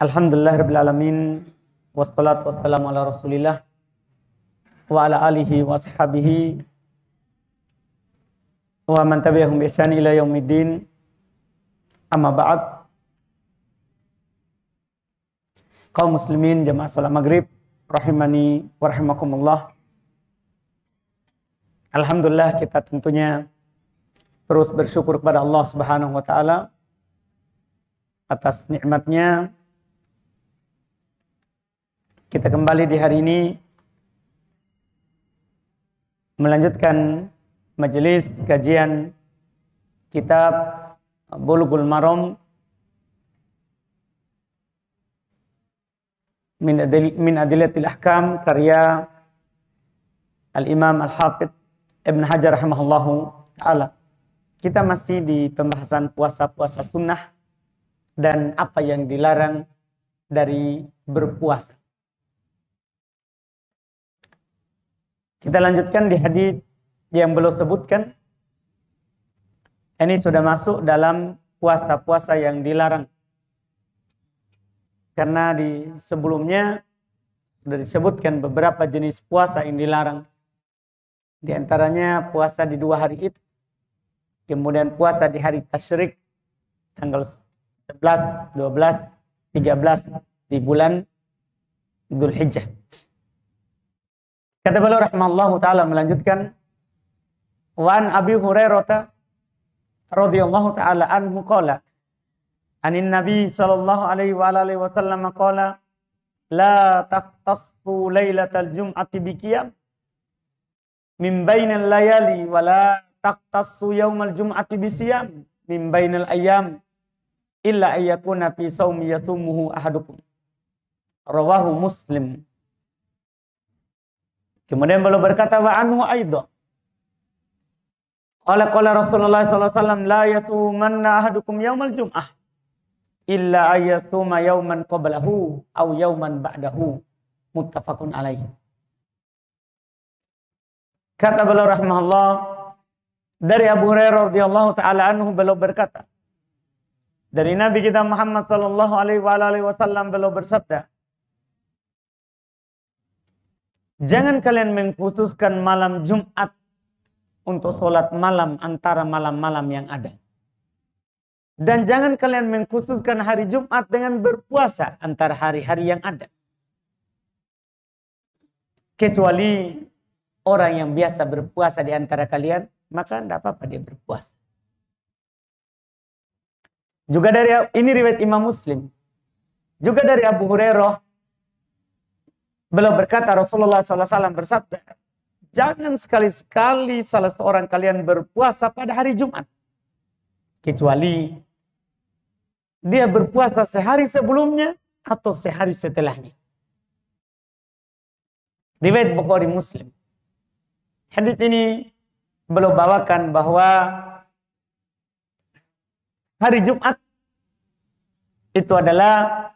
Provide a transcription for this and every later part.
Alhamdulillah rabbil alamin, wassalatu wassalamu ala Rasulillah wa ala alihi wa ashabihi wa man tabi'ahum bi ihsan ila yaumiddin. Amma ba'd. Kaum muslimin jamaah salat maghrib rahimani wa rahimakumullah. Alhamdulillah, kita tentunya terus bersyukur kepada Allah Subhanahu wa taala atas nikmatnya. Kita kembali di hari ini melanjutkan majelis kajian kitab Bulughul Maram min Adillatil Ahkam karya Al-Imam Al-Hafidh Ibn Hajar rahimahullahu ta'ala. Kita masih di pembahasan puasa-puasa sunnah dan apa yang dilarang dari berpuasa. Kita lanjutkan di hadis yang belum sebutkan. Ini sudah masuk dalam puasa-puasa yang dilarang. Karena di sebelumnya sudah disebutkan beberapa jenis puasa yang dilarang. Di antaranya puasa di 2 hari Id. Kemudian puasa di hari Tasyrik. Tanggal 11, 12, 13 di bulan Dzulhijjah. Kata beliau rahimallahu ta'ala melanjutkan, wa an Abi Hurairah radhiyallahu ta'ala anhu qala anin Nabi sallallahu alaihi wa alihi wasallam qala la taqtasu lailatal jum'ati biqiyam min bainal layali wa la taqtasu yaumal jum'ati bisiyam min bainal ayyam illa ayyakuna fi shaumi yasumuhu ahadukum. Rawahu Muslim. Kemudian beliau berkata wa anhu aidha qala Rasulullah sallallahu alaihi wasallam la yasumanna ahadukum yaumal jum'ah illa ayyasuma yauman qablahu aw yauman ba'dahu. Muttafaqun alaih. Kata beliau rahimahullah, dari Abu Hurairah radhiyallahu taala anhu, beliau berkata, dari Nabi kita Muhammad sallallahu alaihi wasallam beliau bersabda, jangan kalian mengkhususkan malam Jumat untuk sholat malam antara malam-malam yang ada. Dan jangan kalian mengkhususkan hari Jumat dengan berpuasa antara hari-hari yang ada. Kecuali orang yang biasa berpuasa di antara kalian, maka tidak apa-apa dia berpuasa. Juga dari ini riwayat Imam Muslim. Juga dari Abu Hurairah, beliau berkata, Rasulullah SAW bersabda, jangan sekali-sekali salah seorang kalian berpuasa pada hari Jumat. Kecuali dia berpuasa sehari sebelumnya atau sehari setelahnya. Riwayat Bukhari Muslim. Hadits ini beliau bawakan bahwa hari Jumat itu adalah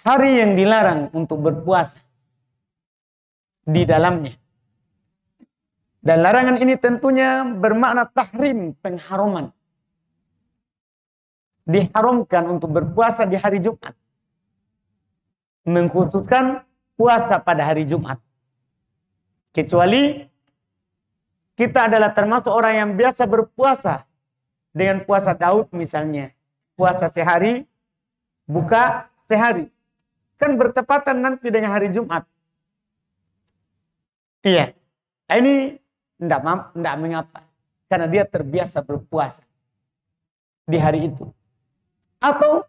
hari yang dilarang untuk berpuasa di dalamnya. Dan larangan ini tentunya bermakna tahrim, pengharuman. Diharamkan untuk berpuasa di hari Jumat. Mengkhususkan puasa pada hari Jumat. Kecuali kita adalah termasuk orang yang biasa berpuasa dengan puasa Daud misalnya. Puasa sehari, buka sehari. Kan bertepatan nanti dengan hari Jumat. Iya. Ini tidak mengapa. Karena dia terbiasa berpuasa di hari itu. Atau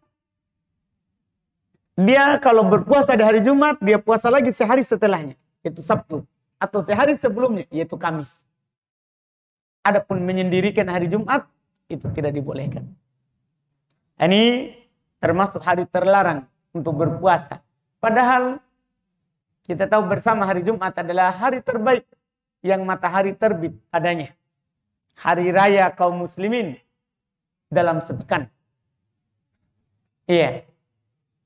dia kalau berpuasa di hari Jumat, dia puasa lagi sehari setelahnya. Yaitu Sabtu. Atau sehari sebelumnya, yaitu Kamis. Adapun menyendirikan hari Jumat, itu tidak dibolehkan. Ini termasuk hari terlarang untuk berpuasa. Padahal kita tahu bersama hari Jumat adalah hari terbaik yang matahari terbit padanya. Hari raya kaum muslimin dalam sepekan. Iya.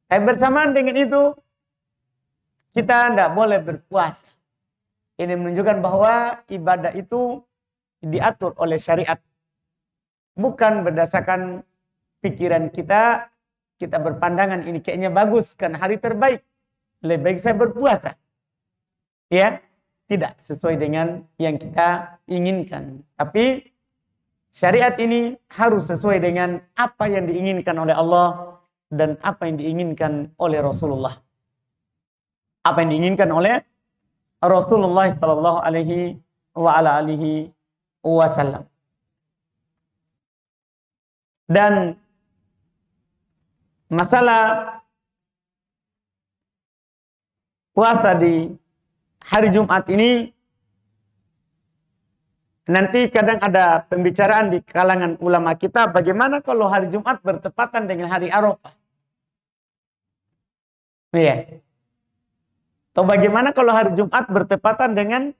Tapi bersamaan dengan itu kita tidak boleh berpuasa. Ini menunjukkan bahwa ibadah itu diatur oleh syariat. Bukan berdasarkan pikiran kita, kita berpandangan ini kayaknya bagus kan hari terbaik, lebih baik saya berpuasa. Ya, tidak sesuai dengan yang kita inginkan. Tapi syariat ini harus sesuai dengan apa yang diinginkan oleh Allah dan apa yang diinginkan oleh Rasulullah. Apa yang diinginkan oleh Rasulullah sallallahu alaihi wasallam. Dan masalah puasa di hari Jumat ini nanti kadang ada pembicaraan di kalangan ulama kita, bagaimana kalau hari Jumat bertepatan dengan hari Arafah? Iya. Atau bagaimana kalau hari Jumat bertepatan dengan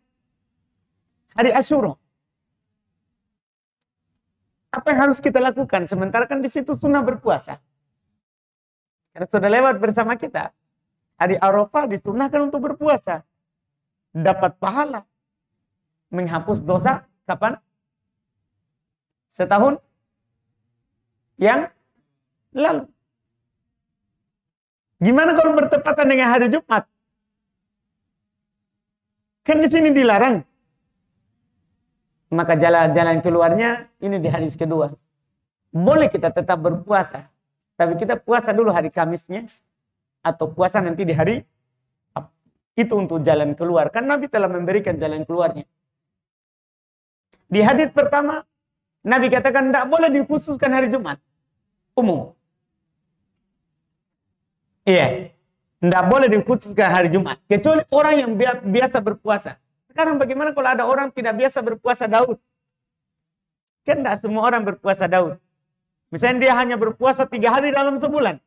hari Asyura? Apa yang harus kita lakukan? Sementara kan di situ sunnah berpuasa. Karena sudah lewat bersama kita. Hari Arafah disunnahkan untuk berpuasa. Dapat pahala. Menghapus dosa kapan? Setahun yang lalu. Gimana kalau bertepatan dengan hari Jumat? Kan di sini dilarang. Maka jalan keluarnya ini di hadis kedua. Boleh kita tetap berpuasa. Tapi kita puasa dulu hari Kamisnya. Atau puasa nanti di hari itu untuk jalan keluar. Kan Nabi telah memberikan jalan keluarnya. Di hadits pertama, Nabi katakan tidak boleh dikhususkan hari Jumat. Umum. Iya. Tidak boleh dikhususkan hari Jumat. Kecuali orang yang biasa berpuasa. Sekarang bagaimana kalau ada orang tidak biasa berpuasa Daud? Kan tidak semua orang berpuasa Daud. Misalnya dia hanya berpuasa 3 hari dalam sebulan.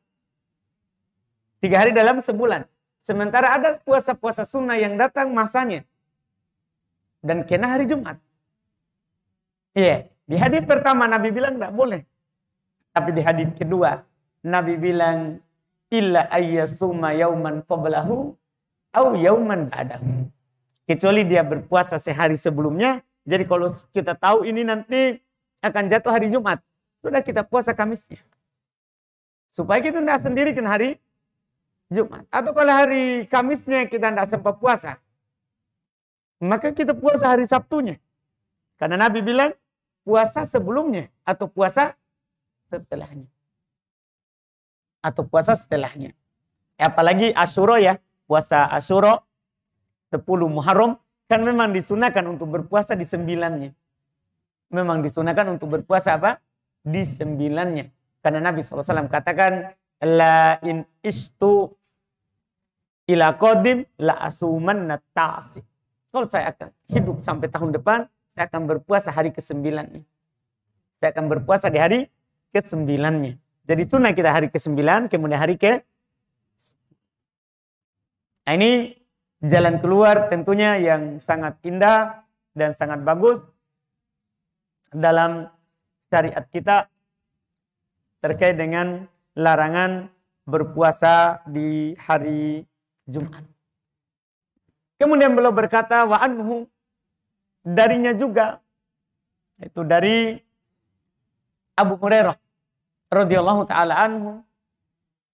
3 hari dalam sebulan. Sementara ada puasa-puasa sunnah yang datang masanya. Dan kena hari Jumat. Iya. Di hadits pertama Nabi bilang tidak boleh. Tapi di hadits kedua Nabi bilang illa ayyasuma yauman qablahu au yauman ba'dahu. Kecuali dia berpuasa sehari sebelumnya. Jadi kalau kita tahu ini nanti akan jatuh hari Jumat, sudah kita puasa Kamisnya. Supaya kita tidak sendirikan hari Jumat. Atau kalau hari Kamisnya kita tidak sempat puasa, maka kita puasa hari Sabtunya. Karena Nabi bilang puasa sebelumnya atau puasa setelahnya. Atau puasa setelahnya. Apalagi Asyura ya. Puasa Asyura 10 Muharram. Kan memang disunahkan untuk berpuasa di 9-nya. Memang disunahkan untuk berpuasa apa? Di 9-nya. Karena Nabi SAW katakan, la in ishtu ila qadim la asumanna ta'asi. Kalau saya akan hidup sampai tahun depan, saya akan berpuasa hari ke-9-nya. Saya akan berpuasa di hari ke-9-nya. Jadi sunnah kita hari ke-9, kemudian hari ke. Nah, ini jalan keluar tentunya yang sangat indah dan sangat bagus dalam syariat kita terkait dengan larangan berpuasa di hari Jumat. Kemudian beliau berkata, wa anhu, darinya juga, itu dari Abu Hurairah radhiyallahu taala anhu,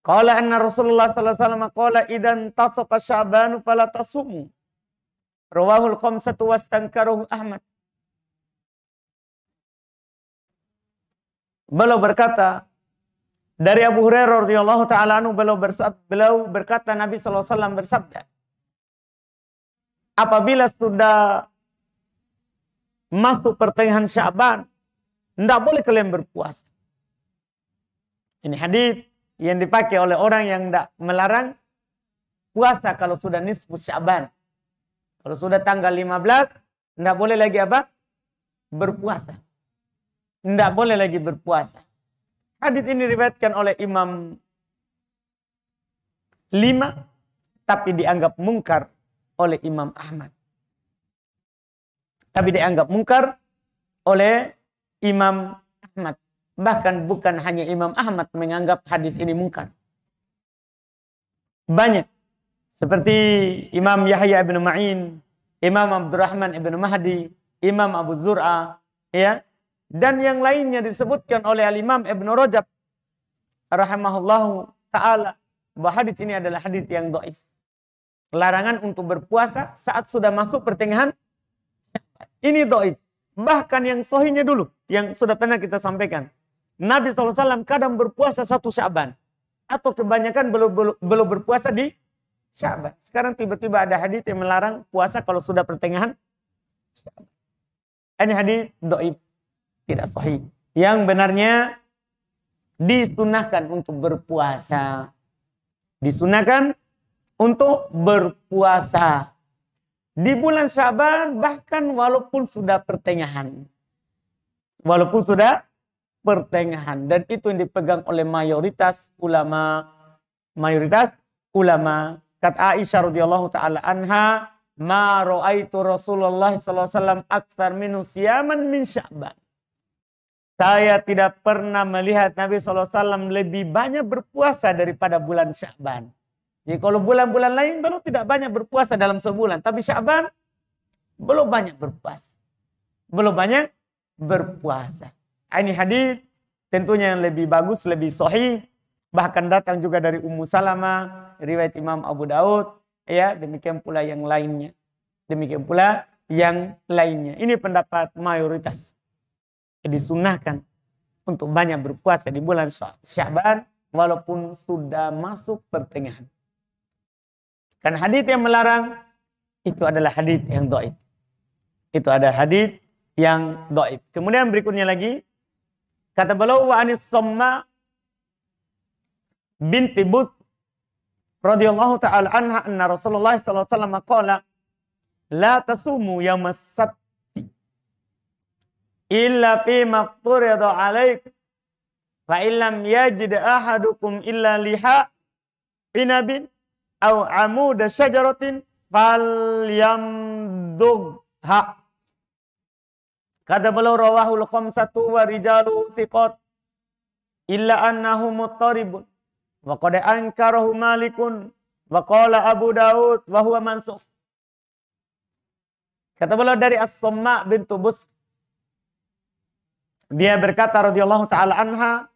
qala anna Rasulullah sallallahu alaihi wasallam qala idan tasafa Sya'ban fala tasumu. Rawahul khamsatu wastankarahu Ahmad. Beliau berkata dari Abu Hurairah radhiyallahu taala anhu, beliau berkata Nabi sallallahu alaihi wasallam bersabda, apabila sudah masuk pertengahan Sya'ban, tidak boleh kalian berpuasa. Ini hadis yang dipakai oleh orang yang tidak melarang puasa kalau sudah nisfu Sya'ban. Kalau sudah tanggal 15, tidak boleh lagi apa? Berpuasa. Tidak boleh lagi berpuasa. Hadis ini diriwayatkan oleh Imam 5, tapi dianggap mungkar oleh Imam Ahmad. Tapi dianggap mungkar oleh Imam Ahmad. Bahkan bukan hanya Imam Ahmad menganggap hadis ini mungkar. Banyak. Seperti Imam Yahya ibn Ma'in, Imam Abdurrahman ibn Mahdi, Imam Abu Zur'ah, ya. Dan yang lainnya disebutkan oleh Al-Imam Ibn Rajab rahimahullahu ta'ala bahwa hadis ini adalah hadis yang dhaif. Larangan untuk berpuasa saat sudah masuk pertengahan Sya'ban. Ini dhaif. Bahkan yang sahihnya dulu, yang sudah pernah kita sampaikan. Nabi SAW kadang berpuasa 1 Sya'ban. Atau kebanyakan belum berpuasa di Sya'ban. Sekarang tiba-tiba ada hadis yang melarang puasa kalau sudah pertengahan Sya'ban. Ini hadis dhaif, tidak sahih. Yang benarnya disunahkan untuk berpuasa. Disunahkan untuk berpuasa di bulan Sya'ban, bahkan walaupun sudah pertengahan. Walaupun sudah pertengahan. Dan itu yang dipegang oleh mayoritas ulama. Kata Aisyah radhiyallahu taala anha, "Ma ra'aitu Rasulullah sallallahu alaihi wasallam aktsar minhu siyaman min Sya'ban." Saya tidak pernah melihat Nabi SAW lebih banyak berpuasa daripada bulan Sya'ban. Jadi kalau bulan-bulan lain belum tidak banyak berpuasa dalam sebulan. Tapi Sya'ban belum banyak berpuasa. Belum banyak berpuasa. Ini hadis tentunya yang lebih bagus, lebih sahih. Bahkan datang juga dari Ummu Salamah, riwayat Imam Abu Daud. Ya, demikian pula yang lainnya. Demikian pula yang lainnya. Ini pendapat mayoritas. Disunahkan untuk banyak berpuasa di bulan Sya'ban walaupun sudah masuk pertengahan. Kan hadis yang melarang itu adalah hadis yang dhaif. Itu ada hadis yang dhaif. Kemudian berikutnya lagi kata beliau wa anis Samma binti Bus radhiyallahu taala anha anna Rasulullah sallallahu alaihi wasallam qala la tasumu yaumas sabt illa fi mafturida alaik fa illam yajid ahadukum illa liha inabin aw amuda syajaratin falyamdugha. Kata beliau rawahul khamsatu wa rijalu thiqat illa annahu muttaribun wa qad ankarahu Malikun wa qala Abu Daud wa huwa mansukh. Kata beliau dari As-Samma bintu Bus, dia berkata radhiyallahu taala anha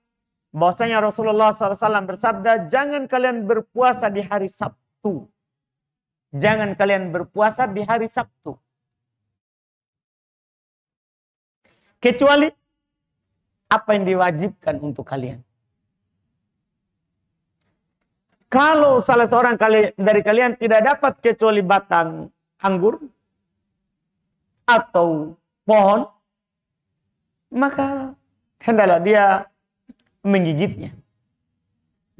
bahwasanya Rasulullah SAW bersabda, jangan kalian berpuasa di hari Sabtu. Jangan kalian berpuasa di hari Sabtu. Kecuali apa yang diwajibkan untuk kalian. Kalau salah seorang dari kalian tidak dapat kecuali batang anggur atau pohon, maka hendaklah dia menggigitnya.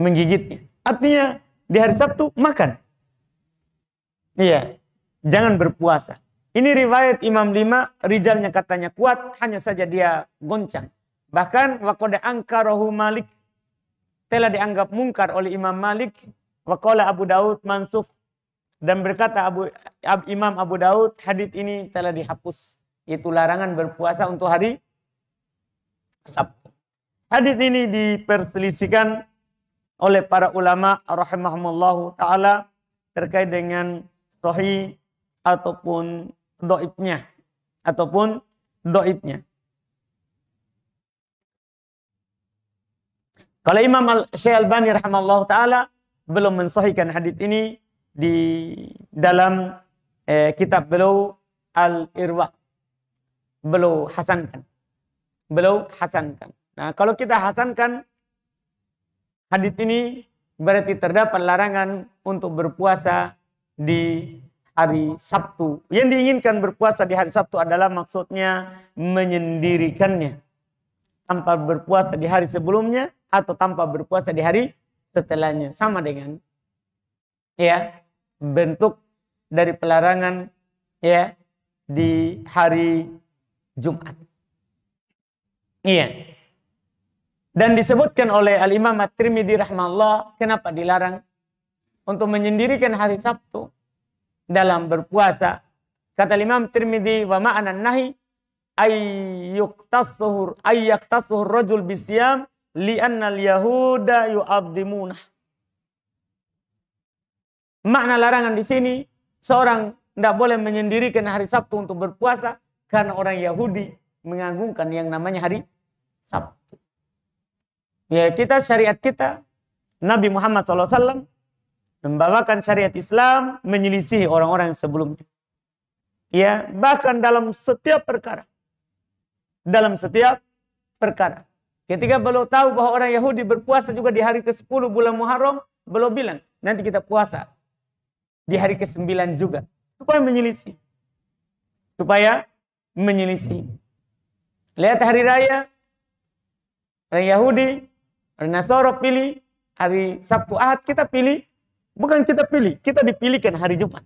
Menggigitnya. Artinya di hari Sabtu makan. Iya, jangan berpuasa. Ini riwayat Imam 5, rijalnya katanya kuat, hanya saja dia goncang. Bahkan waqad ankarahu Malik, telah dianggap mungkar oleh Imam Malik. Waqala Abu Daud mansukh, dan berkata Imam Abu Daud, hadits ini telah dihapus. Itu larangan berpuasa untuk hari Sabtu. Hadits ini diperselisihkan oleh para ulama rahimahumullahu taala terkait dengan sahih ataupun dhaifnya. Kalau Imam Syekh Albani rahimahullahu taala belum mensahihkan hadits ini di dalam kitab beliau Al-Irwa. Beliau hasankan. Nah, kalau kita hasankan hadits ini berarti terdapat larangan untuk berpuasa di hari Sabtu. Yang diinginkan berpuasa di hari Sabtu adalah maksudnya menyendirikannya. Tanpa berpuasa di hari sebelumnya atau tanpa berpuasa di hari setelahnya. Sama dengan ya bentuk dari pelarangan ya di hari Jumat. Iya. Dan disebutkan oleh Al-Imam At-Tirmidzi rahimahullah kenapa dilarang untuk menyendirikan hari Sabtu dalam berpuasa. Kata Imam Tirmidzi wa ma'ana nahi ayyaktassuhur rajul bisyam li'anna al-yahuda yu'addimunah. Makna larangan di sini seorang tidak boleh menyendirikan hari Sabtu untuk berpuasa karena orang Yahudi mengagungkan yang namanya hari Sabtu. Ya, kita syariat kita, Nabi Muhammad SAW membawakan syariat Islam menyelisih orang-orang yang sebelumnya. Ya, bahkan dalam setiap perkara. Dalam setiap perkara. Ketika beliau tahu bahwa orang Yahudi berpuasa juga di hari ke-10 bulan Muharram, beliau bilang, nanti kita puasa di hari ke-9 juga. Supaya menyelisih. Supaya menyelisih. Lihat hari raya, orang Yahudi, orang Nasara pilih, hari Sabtu Ahad kita pilih, bukan kita pilih, kita dipilihkan hari Jumat.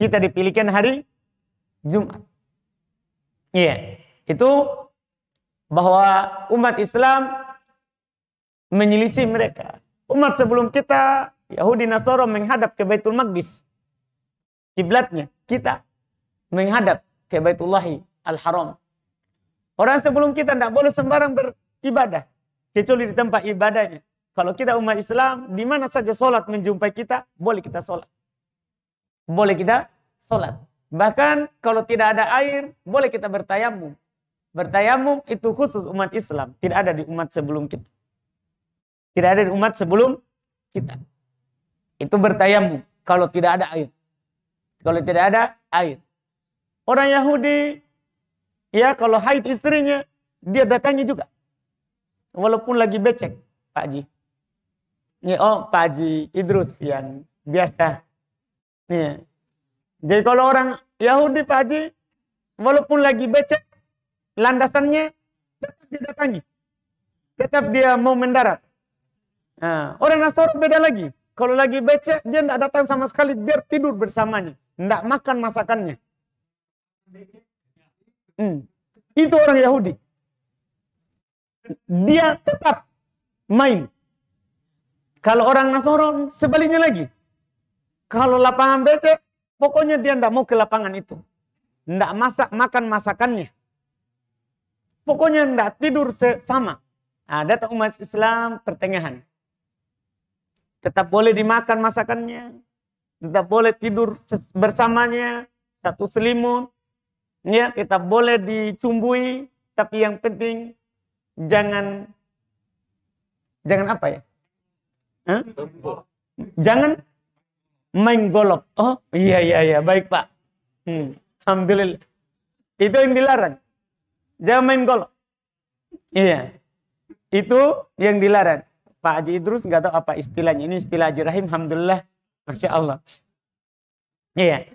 Kita dipilihkan hari Jumat. Iya, itu bahwa umat Islam menyelisih mereka. Umat sebelum kita, Yahudi Nasara menghadap ke Baitul Maqdis. Kiblatnya, kita menghadap ke Baitullahi Al-Haram. Orang sebelum kita tidak boleh sembarang beribadah. Kecuali di tempat ibadahnya. Kalau kita umat Islam, di mana saja sholat menjumpai kita, boleh kita sholat. Boleh kita sholat. Bahkan kalau tidak ada air, boleh kita bertayamum. Bertayamum itu khusus umat Islam. Tidak ada di umat sebelum kita. Tidak ada di umat sebelum kita. Itu bertayamum kalau tidak ada air. Kalau tidak ada air. Orang Yahudi, ya kalau haid istrinya, dia datangi juga. Walaupun lagi becek, Pak Haji. Oh, Pak Haji Idrus yang biasa. Nih. Jadi kalau orang Yahudi, Pak Haji, walaupun lagi becek, landasannya tetap dia datangi. Tetap dia mau mendarat. Nah, orang Nasara beda lagi. Kalau lagi becek, dia tidak datang sama sekali, biar tidur bersamanya. Tidak makan masakannya. Itu orang Yahudi. Dia tetap main. Kalau orang Nasrani sebaliknya lagi. Kalau lapangan becek, pokoknya dia tidak mau ke lapangan itu. Tidak makan masakannya. Pokoknya tidak tidur sama. Ada umat Islam pertengahan. Tetap boleh dimakan masakannya. Tetap boleh tidur bersamanya. Satu selimut. Ya, tetap boleh dicumbui. Tapi yang penting jangan apa ya? Jangan main golok. Oh, iya, baik Pak. Alhamdulillah. Itu yang dilarang. Jangan main golok. Iya. Itu yang dilarang. Pak Haji Idrus nggak tahu apa istilahnya. Ini istilah Haji Rahim. Alhamdulillah. Masya Allah. Iya.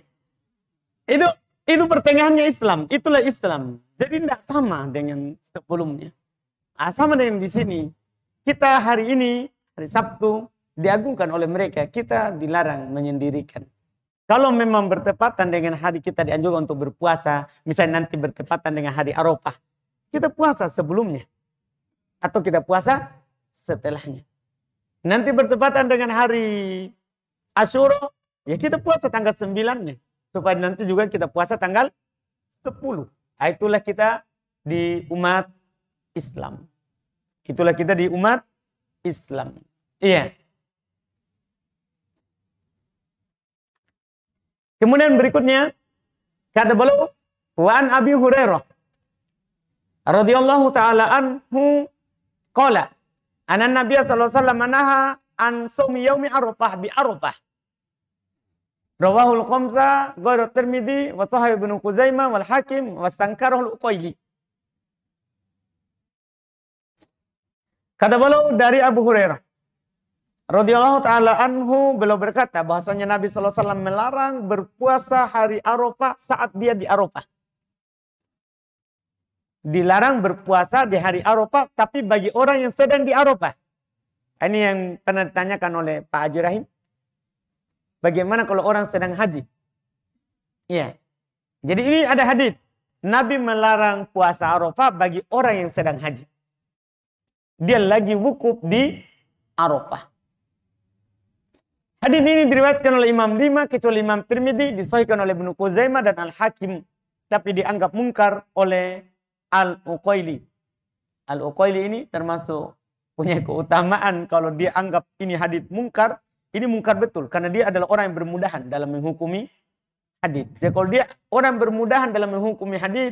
Itu pertengahannya Islam. Itulah Islam. Jadi tidak sama dengan sebelumnya. Sama dengan di sini. Kita hari ini, hari Sabtu, diagungkan oleh mereka. Kita dilarang menyendirikan. Kalau memang bertepatan dengan hari kita dianjurkan untuk berpuasa, misalnya nanti bertepatan dengan hari Arafah, kita puasa sebelumnya. Atau kita puasa setelahnya. Nanti bertepatan dengan hari Asyura, ya kita puasa tanggal 9-nya. Supaya nanti juga kita puasa tanggal 10. Itulah kita di umat Islam. Itulah kita di umat Islam. Iya. Kemudian berikutnya kata beliau, wa an Abi Hurairah radhiyallahu taala anhu qala anna Nabiy sallallahu alaihi wasallam naha an shaumi yaumi Arafah bi Arafah. Rawahul khamsa ghairu Tirmidzi wa sahih Ibnu Khuzaimah wal Hakim wa stankarahu al-Uqayli. Kata beliau dari Abu Hurairah radhiyallahu taala anhu, beliau berkata bahwasanya Nabi sallallahu alaihi wasallam melarang berpuasa hari Arafah saat dia di Arafah. Dilarang berpuasa di hari Arafah tapi bagi orang yang sedang di Arafah. Ini yang pernah ditanyakan oleh Pak Haji Rahim. Bagaimana kalau orang sedang haji? Iya. Jadi ini ada hadis. Nabi melarang puasa Arafah bagi orang yang sedang haji. Dia lagi wukuf di Arafah. Hadis ini diriwayatkan oleh Imam 5 kecuali Imam Tirmidzi, disahihkan oleh Ibnu Khuzaimah dan Al-Hakim, tapi dianggap mungkar oleh Al-Uqayli. Al-Uqayli ini termasuk punya keutamaan kalau dia anggap ini hadis mungkar. Ini mungkar betul, karena dia adalah orang yang bermudahan dalam menghukumi hadis. Jadi kalau dia orang bermudahan dalam menghukumi hadis,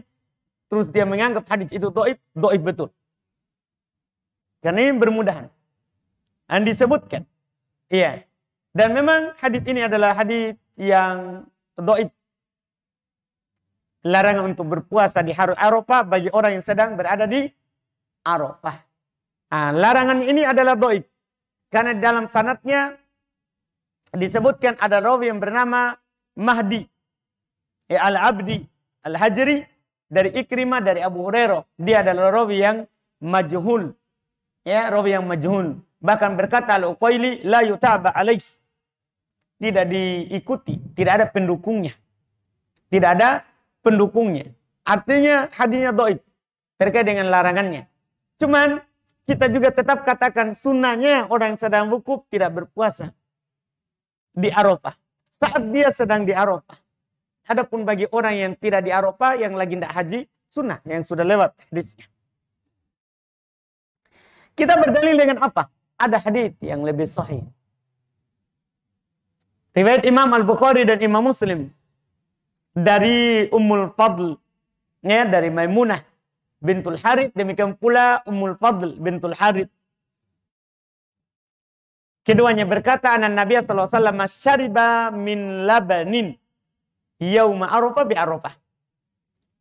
terus dia menganggap hadis itu dhaif, dhaif betul. Karena ini bermudahan. Dan disebutkan. Iya. Dan memang hadis ini adalah hadis yang dhaif. Larangan untuk berpuasa di hari Arafah bagi orang yang sedang berada di Arafah. Nah, larangan ini adalah dhaif. Karena dalam sanadnya disebutkan ada rawi yang bernama Mahdi Al-Abdi Al-Hajri dari Ikrimah dari Abu Hurairah. Dia adalah rawi yang majhul. Ya, rawi yang majhul. Bahkan berkata Al-Uqaili la yutaba alaih. Tidak diikuti, tidak ada pendukungnya. Tidak ada pendukungnya. Artinya hadisnya dhaif terkait dengan larangannya. Cuman kita juga tetap katakan sunnahnya orang yang sedang wukuf tidak berpuasa di Arafah. Saat dia sedang di Arafah. Adapun bagi orang yang tidak di Arafah, yang lagi tidak haji, sunnah yang sudah lewat hadisnya. Kita berdalil dengan apa? Ada hadis yang lebih sahih. Riwayat Imam Al-Bukhari dan Imam Muslim dari Ummul Fadl, ya, dari Maimunah bintul Harith, demikian pula Ummul Fadl bintul Harith. Keduanya berkata, anna Nabi sallallahu alaihi wasallam syariba min labanin yauma Arafah bi Arafah.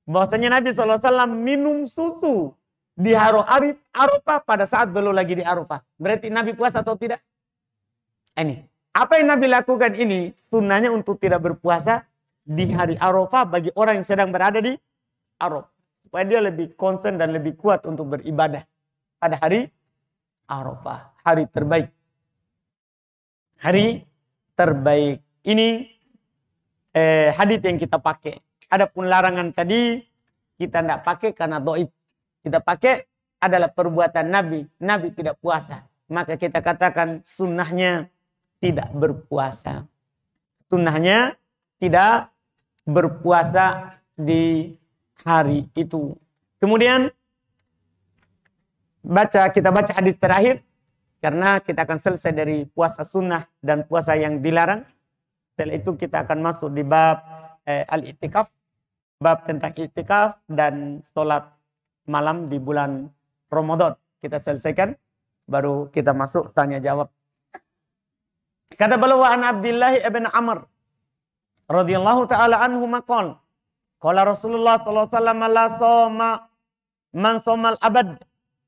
Bahwasanya Nabi sallallahu alaihi wasallam minum susu di hari Arafah pada saat belum lagi di Arafah. Berarti Nabi puasa atau tidak? Ini. Apa yang Nabi lakukan ini sunnahnya untuk tidak berpuasa di hari Arafah bagi orang yang sedang berada di Arafah. Supaya dia lebih konsen dan lebih kuat untuk beribadah pada hari Arafah. Hari terbaik. Hari terbaik. Ini hadis yang kita pakai. Adapun larangan tadi kita tidak pakai karena dhaif. Kita pakai adalah perbuatan Nabi. Nabi tidak puasa. Maka kita katakan sunnahnya tidak berpuasa. Sunnahnya tidak berpuasa di hari itu. Kemudian kita baca hadis terakhir. Karena kita akan selesai dari puasa sunnah dan puasa yang dilarang. Setelah itu kita akan masuk di bab al-i'tikaf. Bab tentang i'tikaf dan sholat malam di bulan Ramadan. Kita selesaikan. Baru kita masuk tanya jawab. Kata beliau an Abdullah ibn Amr radhiyallahu taala anhu maqal. Qala Rasulullah sallallahu alaihi wasallam la shoma man shomal abad.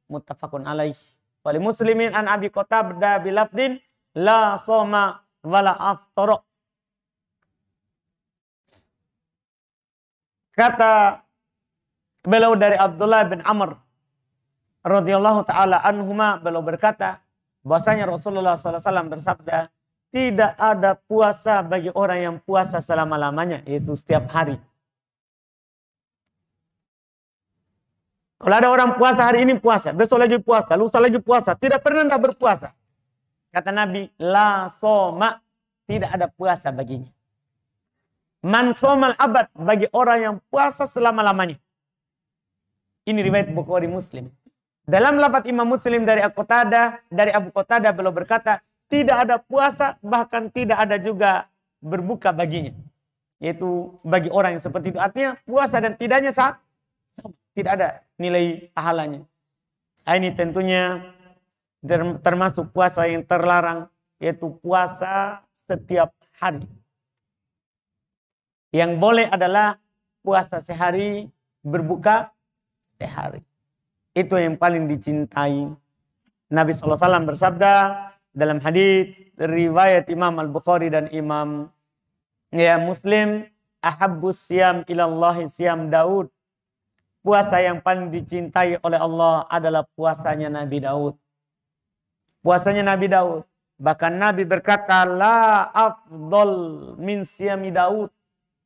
Muttafaqun alaih. Wali muslimin an Abi Qatadah bilafdin la shoma wala aftara. Kata beliau dari Abdullah bin Amr radhiyallahu taala anhuma, beliau berkata bahwasanya Rasulullah sallallahu alaihi wasallam bersabda, tidak ada puasa bagi orang yang puasa selama-lamanya, yaitu setiap hari. Kalau ada orang puasa hari ini puasa, besok lagi puasa, lusa lagi puasa, tidak pernah tidak berpuasa. Kata Nabi, la soma, tidak ada puasa baginya. Man somal abad, bagi orang yang puasa selama-lamanya. Ini riwayat Bukhari Muslim. Dalam lafaz Imam Muslim dari Abu Qatadah beliau berkata, tidak ada puasa, bahkan tidak ada juga berbuka baginya. Yaitu bagi orang yang seperti itu. Artinya puasa dan tidaknya sama. Tidak ada nilai pahalanya. Ini tentunya termasuk puasa yang terlarang. Yaitu puasa setiap hari. Yang boleh adalah puasa sehari, berbuka sehari. Itu yang paling dicintai. Nabi SAW bersabda dalam hadis riwayat Imam Al-Bukhari dan Imam Muslim, ahabbus siyam ilallahi siyam Daud. Puasa yang paling dicintai oleh Allah adalah puasanya Nabi Daud. Puasanya Nabi Daud. Bahkan Nabi berkata, la afdol min siyami Daud.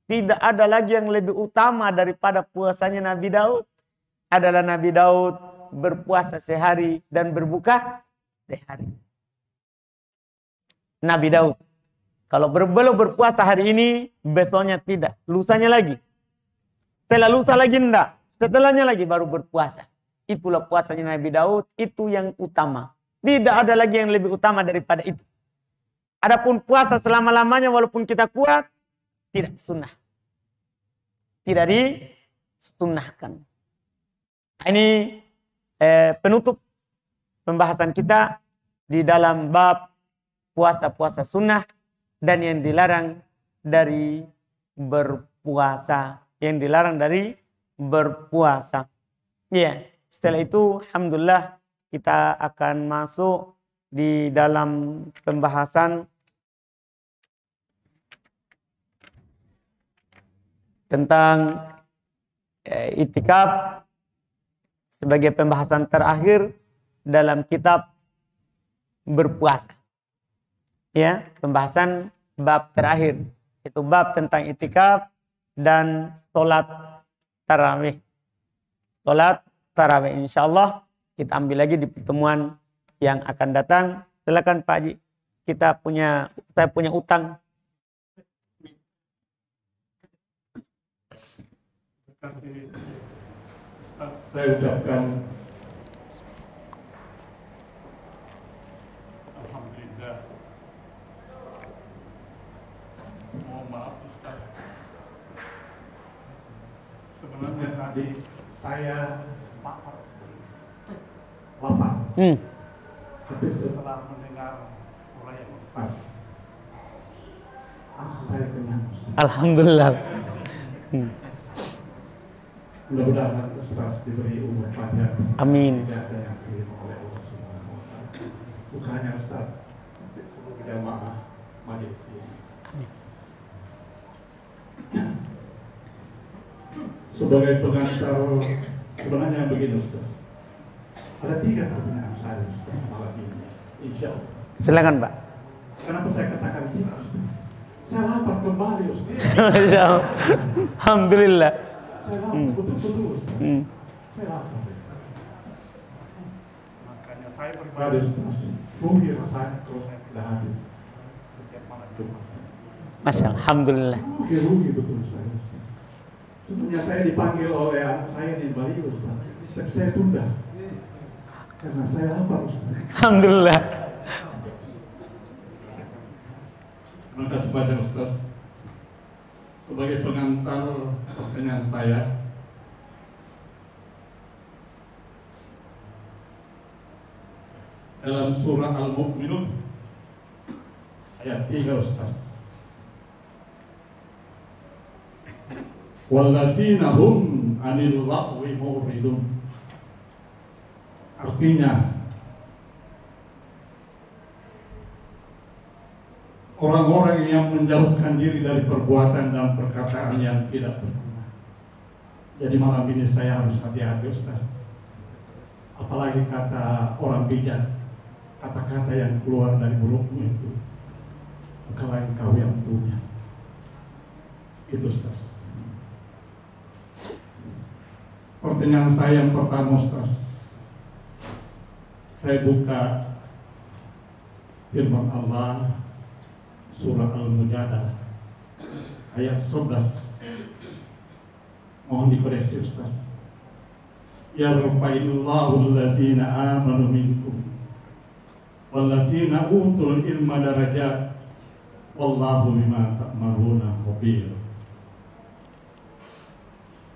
Tidak ada lagi yang lebih utama daripada puasanya Nabi Daud. Adalah Nabi Daud berpuasa sehari dan berbuka sehari. Nabi Daud. Kalau belum berpuasa hari ini, besoknya tidak. Lusanya lagi. Setelah lusa lagi enggak. Setelahnya lagi baru berpuasa. Itulah puasanya Nabi Daud. Itu yang utama. Tidak ada lagi yang lebih utama daripada itu. Adapun puasa selama-lamanya walaupun kita kuat, tidak sunnah. Tidak disunnahkan. Ini penutup pembahasan kita di dalam bab puasa-puasa sunnah dan yang dilarang dari berpuasa. Yang dilarang dari berpuasa. Iya, setelah itu alhamdulillah kita akan masuk di dalam pembahasan tentang itikaf sebagai pembahasan terakhir dalam kitab berpuasa. Ya, pembahasan bab terakhir itu bab tentang itikaf dan sholat tarawih. Sholat tarawih insyaallah kita ambil lagi di pertemuan yang akan datang. Silakan Pak Haji. Saya punya utang. Saya ucapkan alhamdulillah. Mohon maaf Ustaz. Sebenarnya tadi saya lapar. Tapi setelah mendengar uraian Ustaz, langsung saya kenyang. Alhamdulillah. Mudah-mudahan Ustaz diberi umur panjang. Amin. Kesehatan yang diberi oleh Allah Subhanahu wa Ta'ala. Bukan hanya Ustaz, tapi seluruh jamaah majelis ini. Sebagai pengantar, sebenarnya begini Ustaz. Ada 3 pertanyaan saya Ustaz malam ini. Insya Allah. Silakan Pak. Kenapa saya katakan itu Ustaz? Saya lapar kembali Ustaz. Alhamdulillah. Saya lapar betul-betul Ustaz. Saya lapar. Makanya saya pribadi Ustaz, rugi rasanya kalau saya tidak hadir setiap malam Jumat. Masya Allah, alhamdulillah. Rugi betul saya Ustaz. Sebenarnya saya dipanggil oleh anak saya di Bali Ustaz. Tapi saya tunda. Karena saya lapar Ustaz. Alhamdulillah. Terima kasih banyak Ustaz. Sebagai pengantar pertanyaan saya, dalam surah Al-Mu'minun ayat 3 Ustaz. Wallazina hum 'anil lagwi mu'ridun. Artinya orang-orang yang menjauhkan diri dari perbuatan dan perkataan yang tidak berguna. Jadi malam ini saya harus hati-hati Ustaz. Apalagi kata orang bijak, kata-kata yang keluar dari mulutmu itu bukanlah engkau yang punya. Itu Ustaz. Pertanyaan saya yang pertama Ustaz, saya buka firman Allah surah Al-Mujadalah ayat 11. Mohon dikoreksi Ustaz. Yarfa'illahu allazina amanu minkum wallazina utul ilma darajat wallahu bima ta'maluna khabir.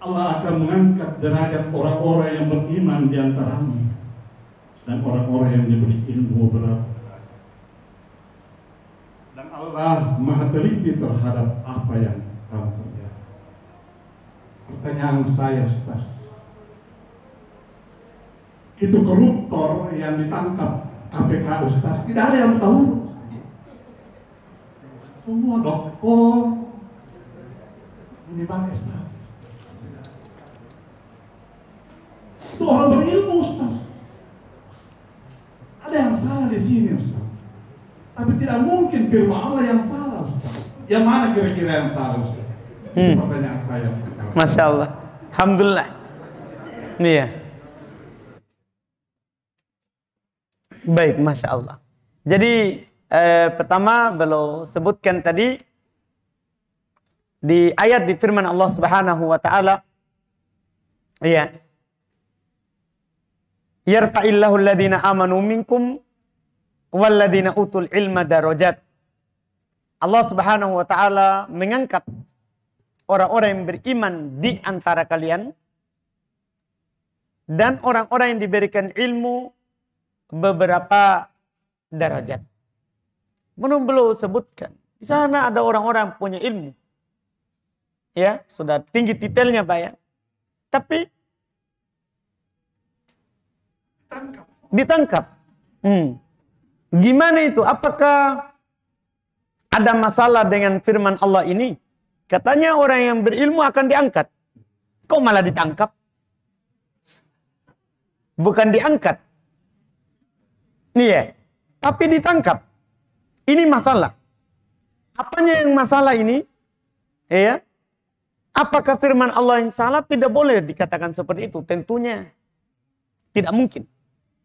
Allah akan mengangkat derajat orang-orang yang beriman di antaramu dan orang-orang yang diberi ilmu berat. Dan Allah maha teliti terhadap apa yang kamu kerjakan. Pertanyaan saya Ustaz, itu koruptor yang ditangkap KPK Ustaz, tidak ada yang tahu. Semua dokter ini Bang Ustaz. Itu orang berilmu Ustaz. Ada yang salah di sini Ustaz. Tapi tidak mungkin firman Allah yang salah Ustaz. Yang mana kira-kira yang salah Ustaz? Pertanyaan saya. Masya Allah. Alhamdulillah. Iya. Baik, Masya Allah. Jadi pertama beliau sebutkan tadi di ayat di firman Allah Subhanahu wa taala, iya. Yarfa'illahu alladhina amanu minkum walladhina utul ilma darajat. Allah Subhanahu wa taala mengangkat orang-orang yang beriman di antara kalian dan orang-orang yang diberikan ilmu beberapa derajat. Belum sebutkan. Di sana ada orang-orang punya ilmu. Ya, sudah tinggi titelnya Pak ya. Tapi ditangkap. Gimana itu? Apakah ada masalah dengan firman Allah ini? Katanya orang yang berilmu akan diangkat. Kok malah ditangkap? Bukan diangkat. Iya, tapi ditangkap. Ini masalah. Apanya yang masalah ini? Ya. Apakah firman Allah yang salah? Tidak boleh dikatakan seperti itu. Tentunya tidak mungkin.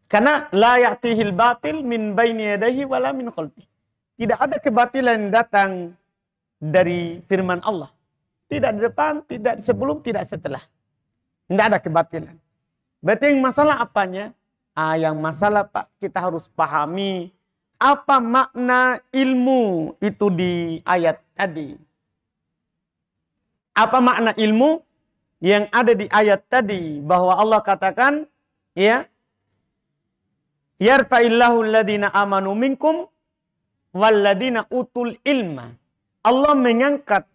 Karena la ya'tihil batil min baini yadayhi wala min khalfi. Tidak ada kebatilan datang dari firman Allah. Tidak di depan, tidak sebelum, tidak setelah. Tidak ada kebatilan. Berarti yang masalah apanya? Yang masalah Pak, kita harus pahami apa makna ilmu itu di ayat tadi. Apa makna ilmu yang ada di ayat tadi? Bahwa Allah katakan, ya, yarfa'illahu alladhina amanu minkum walladhina utul ilma. Allah mengangkat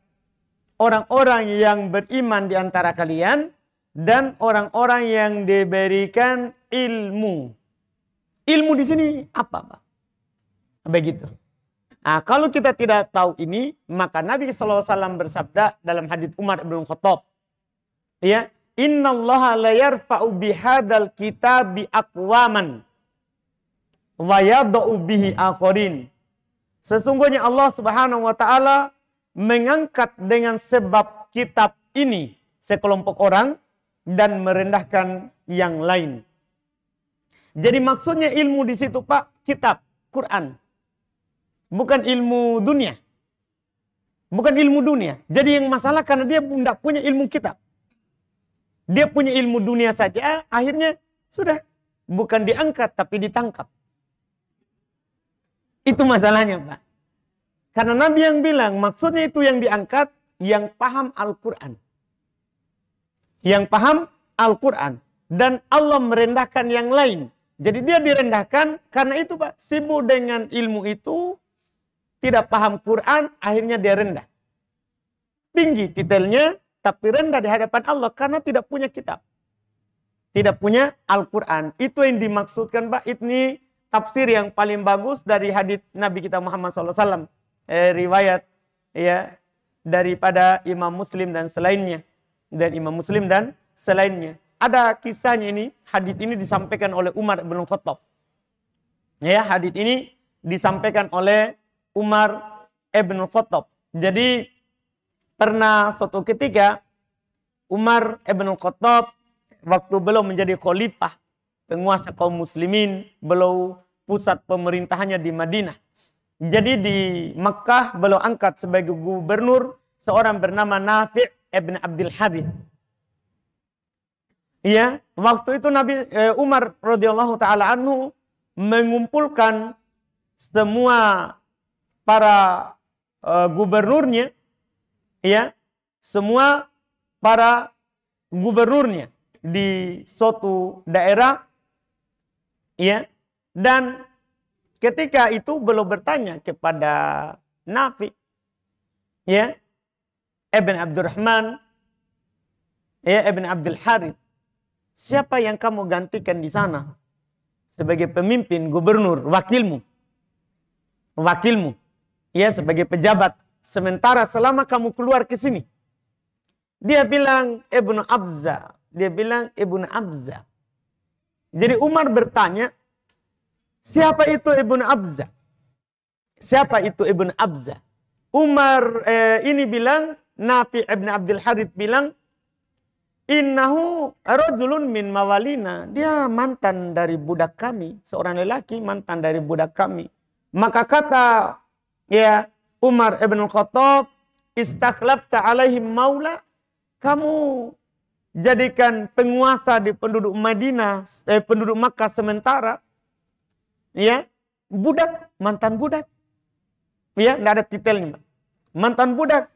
orang-orang yang beriman di antara kalian dan orang-orang yang diberikan ilmu. Ilmu di sini apa, Pak? Begitu. Nah, kalau kita tidak tahu ini, maka Nabi SAW bersabda dalam hadits Umar bin Khattab, ya, innallaha la yarfa'u bihadzal kitabi aqwaman wa yad'u bihi akharin. Sesungguhnya Allah Subhanahu wa taala mengangkat dengan sebab kitab ini sekelompok orang dan merendahkan yang lain. Jadi maksudnya ilmu di situ Pak, kitab, Quran. Bukan ilmu dunia. Bukan ilmu dunia. Jadi yang masalah karena dia tidak punya ilmu kitab. Dia punya ilmu dunia saja, akhirnya sudah. Bukan diangkat, tapi ditangkap. Itu masalahnya Pak. Karena Nabi yang bilang, maksudnya itu yang diangkat, yang paham Al-Quran. Yang paham Al-Quran. Dan Allah merendahkan yang lain. Jadi dia direndahkan, karena itu Pak, sibuk dengan ilmu itu, tidak paham Quran, akhirnya dia rendah. Tinggi titelnya, tapi rendah di hadapan Allah, karena tidak punya kitab. Tidak punya Al-Quran. Itu yang dimaksudkan Pak, ini tafsir yang paling bagus dari hadits Nabi kita Muhammad SAW. Riwayat ya daripada Imam Muslim dan selainnya. Dan Imam Muslim dan selainnya. Ada kisahnya ini, hadits ini disampaikan oleh Umar bin Khattab. Ya, hadits ini disampaikan oleh Umar ibn Khattab. Jadi pernah suatu ketika Umar ibn Khattab waktu belum menjadi khalifah, penguasa kaum muslimin, belum pusat pemerintahannya di Madinah. Jadi di Makkah beliau angkat sebagai gubernur seorang bernama Nafi' ibn Abdul Harith. Iya, waktu itu Umar radhiyallahu taala anhu mengumpulkan semua para gubernurnya, ya, semua para gubernurnya di suatu daerah, ya, dan ketika itu beliau bertanya kepada Nafi, ya, Ibn Abdurrahman, ya, Ibn Abdul Harith, siapa yang kamu gantikan di sana sebagai pemimpin gubernur, wakilmu, ya, sebagai pejabat sementara selama kamu keluar ke sini? Dia bilang Ibnu Abza. Dia bilang Ibnu Abza. Jadi Umar bertanya, siapa itu Ibnu Abza? Siapa itu Ibnu Abza? Umar ini bilang, Nafi' ibn Abdul Harith bilang, innahu rajulun min mawalina. Dia mantan dari budak kami, seorang lelaki mantan dari budak kami. Maka kata ya Umar ibn Khattab, istakhlafta alaihim maula, kamu jadikan penguasa di penduduk Madinah, penduduk Makkah sementara, ya, budak, mantan budak, ya, nggak ada titelnya, mantan budak.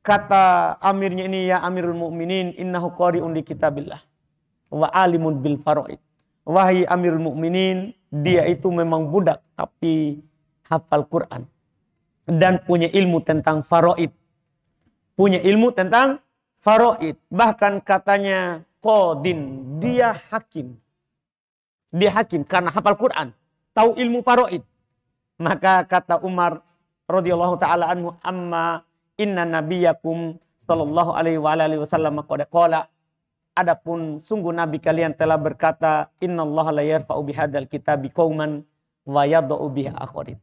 Kata amirnya ini, ya Amirul Mukminin, innahu qari'un li kitabillah wa alimun bil faraid wahai Amirul Mukminin, dia itu memang budak tapi hafal Quran dan punya ilmu tentang faraid. Punya ilmu tentang faraid. Bahkan katanya qadin, dia hakim. Dia hakim karena hafal Quran, tahu ilmu faraid. Maka kata Umar radhiyallahu taala anhu, amma inna nabiyakum sallallahu alaihi wasallam qala, adapun sungguh nabi kalian telah berkata, innallaha la yarfa'u bihadzal kitabi qauman wa yad'u bihi akharin.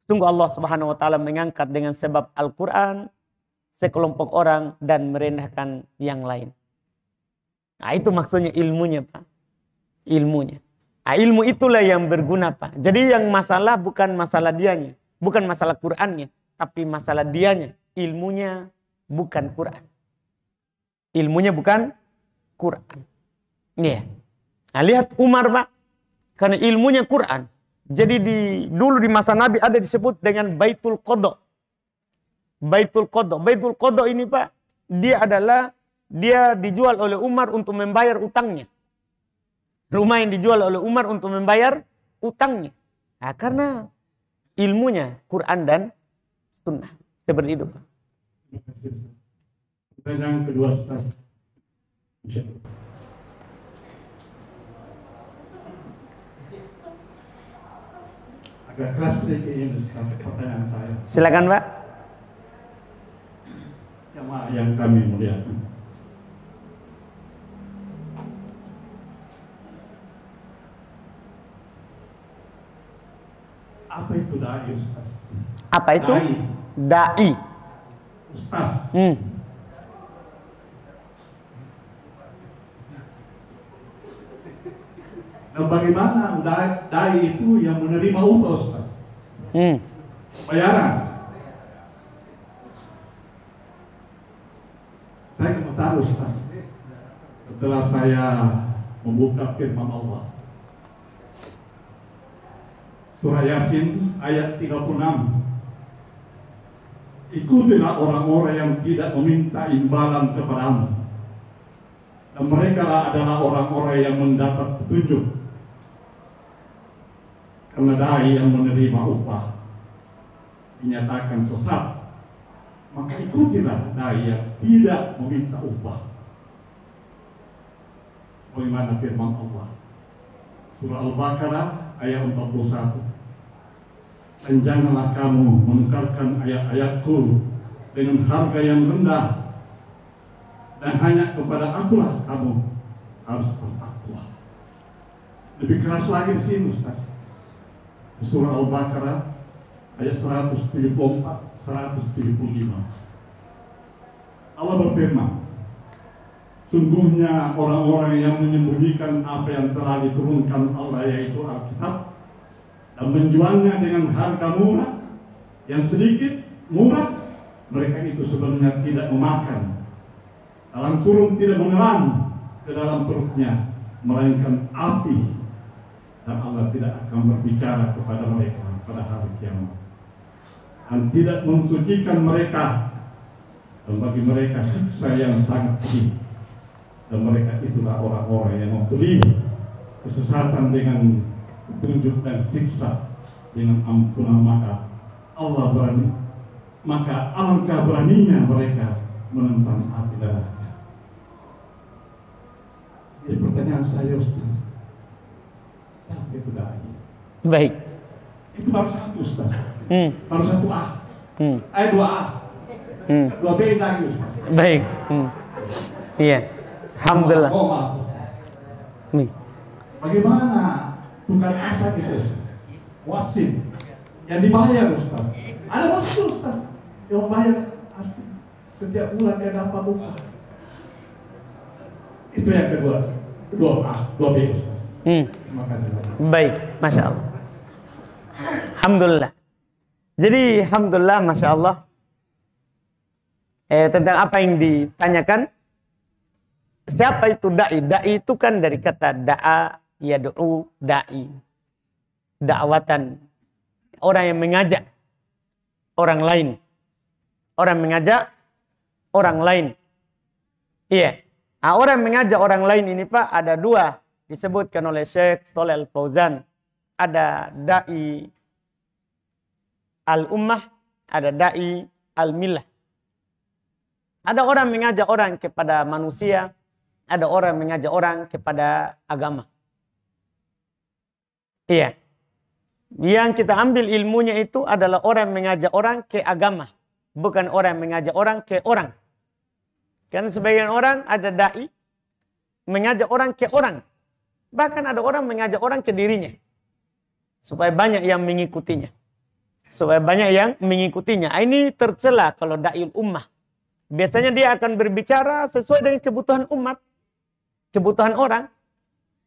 Sungguh Allah Subhanahu wa taala mengangkat dengan sebab Al-Qur'an sekelompok orang dan merendahkan yang lain. Nah, itu maksudnya ilmunya, Pak. Ilmunya. Nah, ilmu itulah yang berguna, Pak. Jadi yang masalah bukan masalah dianya, bukan masalah Qur'annya, tapi masalah dianya. Ilmunya bukan Quran. Ilmunya bukan Quran. Iya. Nah, lihat Umar, Pak. Karena ilmunya Quran. Jadi dulu di masa Nabi ada disebut dengan Baitul Qadha. Baitul Qadha. Baitul Qadha ini, Pak, dia dijual oleh Umar untuk membayar utangnya. Rumah yang dijual oleh Umar untuk membayar utangnya. Nah, karena ilmunya Quran dan Sunnah. Seperti itu, Pak. Pertanyaan kedua, Ustaz. Agak keras sedikit ini, Ustaz, pertanyaan saya. Silakan, Pak. Jamaah yang kami muliakan. Apa itu dai, Ustaz? Apa itu? Dai. Ustaz. Nah, bagaimana dai itu yang menerima upah, Ustaz? Bayaran. Saya mau tahu, Ustaz. Setelah saya membuka firman Allah, Surah Yasin ayat 36. Ikutilah orang-orang yang tidak meminta imbalan kepadamu, dan mereka adalah orang-orang yang mendapat petunjuk. Karena dai yang menerima upah dinyatakan sesat, maka ikutilah dai yang tidak meminta upah. Bagaimana firman Allah, Surah Al-Baqarah ayat 41. Dan janganlah kamu menukarkan ayat-ayatku dengan harga yang rendah, dan hanya kepada akulah kamu harus bertakwa. Lebih keras lagi di sini, Ustaz. Surah Al-Baqarah ayat 174, 175. Allah berfirman, sungguhnya orang-orang yang menyembunyikan apa yang telah diturunkan Allah, yaitu Alkitab, dan menjualnya dengan harga murah, yang sedikit murah, mereka itu sebenarnya tidak memakan, dalam kurung tidak menelan ke dalam perutnya, melainkan api, dan Allah tidak akan berbicara kepada mereka pada hari kiamat, dan tidak mensucikan mereka, dan bagi mereka siksa yang sangat pedih. Dan mereka itulah orang-orang yang membeli kesesatan dengan petunjuk dan siksa dengan ampunan, maka alangkah beraninya mereka menentang api neraka. Jadi pertanyaan saya, Ustaz, siapa itu dai? Baik. Itu baru satu, Ustaz. Baru satu A. Dua A. Dua B lagi, Ustaz. Baik. Iya. Alhamdulillah. Nih. Bagaimana tukang asap itu, wasit yang dibayar, Ustaz? Ada wasit, Ustaz, yang membayar setiap bulan dia dapat upah. Itu yang kedua, dua B, Ustaz. Terima kasih. Baik, Masya Allah. Alhamdulillah. Jadi alhamdulillah, Masya Allah, tentang apa yang ditanyakan, siapa itu da'i? Da'i itu kan dari kata da'a yad'u da'i, dakwatan, orang yang mengajak orang lain, orang mengajak orang lain. Iya. Nah, orang yang mengajak orang lain ini, Pak, ada dua disebutkan oleh Syekh Shalih Al-Fauzan, ada dai al-ummah, ada dai al-millah. Ada orang mengajak orang kepada manusia, ada orang mengajak orang kepada agama. Iya. Yang kita ambil ilmunya itu adalah orang mengajak orang ke agama, bukan orang mengajak orang ke orang. Karena sebagian orang ada dai mengajak orang ke orang. Bahkan ada orang mengajak orang ke dirinya. Supaya banyak yang mengikutinya. Ini tercela kalau dai ummah. Biasanya dia akan berbicara sesuai dengan kebutuhan umat. Kebutuhan orang.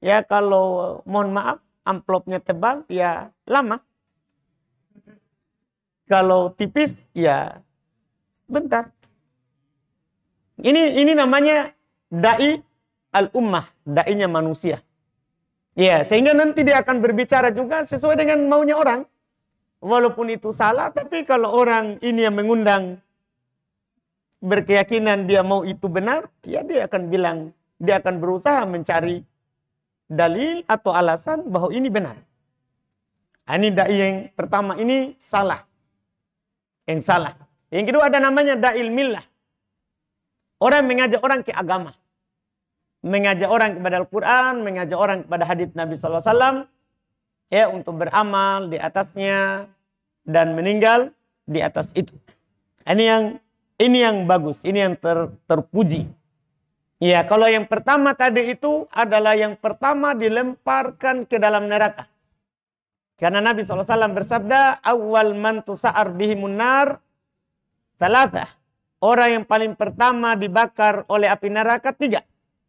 Ya kalau mohon maaf, amplopnya tebal, ya lama. Kalau tipis, ya bentar. Ini namanya dai al-ummah, dai-nya manusia. Ya, sehingga nanti dia akan berbicara juga sesuai dengan maunya orang. Walaupun itu salah, tapi kalau orang ini yang mengundang berkeyakinan dia mau itu benar, ya dia akan bilang, dia akan berusaha mencari dalil atau alasan bahwa ini benar. Ini dai yang pertama ini salah. Yang salah. Yang kedua ada namanya dai millah. Orang mengajak orang ke agama. Mengajak orang kepada Al-Quran, mengajak orang kepada hadits Nabi SAW. Ya, untuk beramal di atasnya dan meninggal di atas itu. Ini yang bagus, ini yang terpuji. Ya, kalau yang pertama tadi itu adalah yang pertama dilemparkan ke dalam neraka. Karena Nabi SAW bersabda, awal man tusa'ar bihimun nar, salasah. Orang yang paling pertama dibakar oleh api neraka 3.